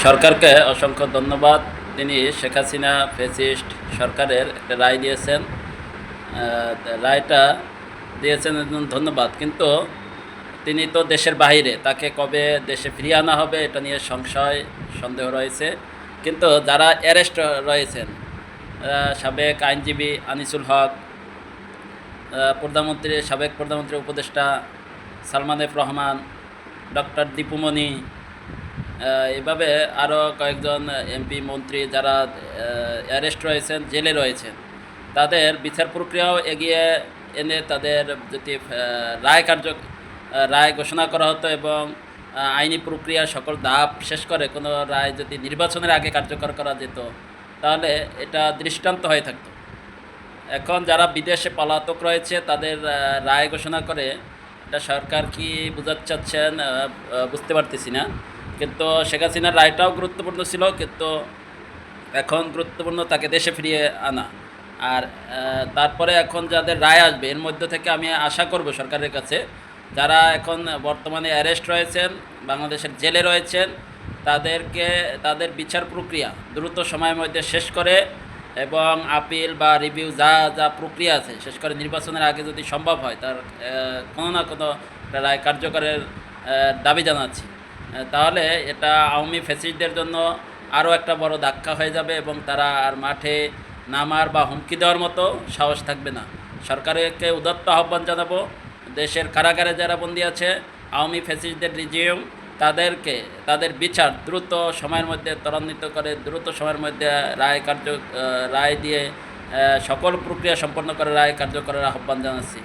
সরকারকে অসংখ্য ধন্যবাদ। তিনি শেখ হাসিনা ফ্যাসিস্ট সরকারের একটা রায় দিয়েছেন। রায়টা দিয়েছেন এর জন্য ধন্যবাদ। কিন্তু তিনি তো দেশের বাহিরে, তাকে কবে দেশে ফিরিয়ে আনা হবে এটা নিয়ে সংশয় সন্দেহ রয়েছে। কিন্তু যারা অ্যারেস্ট রয়েছেন, সাবেক আইনজীবী আনিসুল হক, সাবেক প্রধানমন্ত্রীর উপদেষ্টা সালমান এফ রহমান, ডক্টর দীপুমণি, এভাবে আরও কয়েকজন এমপি মন্ত্রী যারা অ্যারেস্ট রয়েছেন, জেলে রয়েছেন, তাদের বিচার প্রক্রিয়াও এগিয়ে এনে তাদের যদি রায় ঘোষণা করা হতো এবং আইনি প্রক্রিয়ার সকল ধাপ শেষ করে কোনো রায় যদি নির্বাচনের আগে কার্যকর করা যেত, তাহলে এটা দৃষ্টান্ত হয়ে থাকতো। এখন যারা বিদেশে পলাতক রয়েছে তাদের রায় ঘোষণা করে এটা সরকার কি বোঝাতে চাচ্ছেন বুঝতে পারতেছি না। কিন্তু শেখ হাসিনার রায়টাও গুরুত্বপূর্ণ ছিল, কিন্তু এখন গুরুত্বপূর্ণ তাকে দেশে ফিরিয়ে আনা। আর তারপরে এখন যাদের রায় আসবে এর মধ্য থেকে আমি আশা করব সরকারের কাছে, যারা এখন বর্তমানে অ্যারেস্ট রয়েছেন, বাংলাদেশের জেলে রয়েছেন, তাদের বিচার প্রক্রিয়া দ্রুত সময়ের মধ্যে শেষ করে এবং আপিল বা রিভিউ যা যা প্রক্রিয়া আছে শেষ করে নির্বাচনের আগে যদি সম্ভব হয় তার কোনো না কোনো রায় কার্যকরের দাবি জানাচ্ছি। তাহলে এটা আওয়ামী ফ্যাসিস্টদের জন্য আরও একটা বড় ধাক্কা হয়ে যাবে এবং তারা আর মাঠে নামার বা হুমকি দেওয়ার মতো সাহস থাকবে না। সরকারকে উদাত্ত আহ্বান জানাবো, দেশের কারাগারে যারা বন্দী আছে আওয়ামী ফ্যাসিস্টদের রিজিউম, তাদের বিচার দ্রুত সময়ের মধ্যে ত্বরান্বিত করে দ্রুত সময়ের মধ্যে রায় দিয়ে সকল প্রক্রিয়া সম্পন্ন করে রায় কার্যকরের আহ্বান জানাচ্ছি।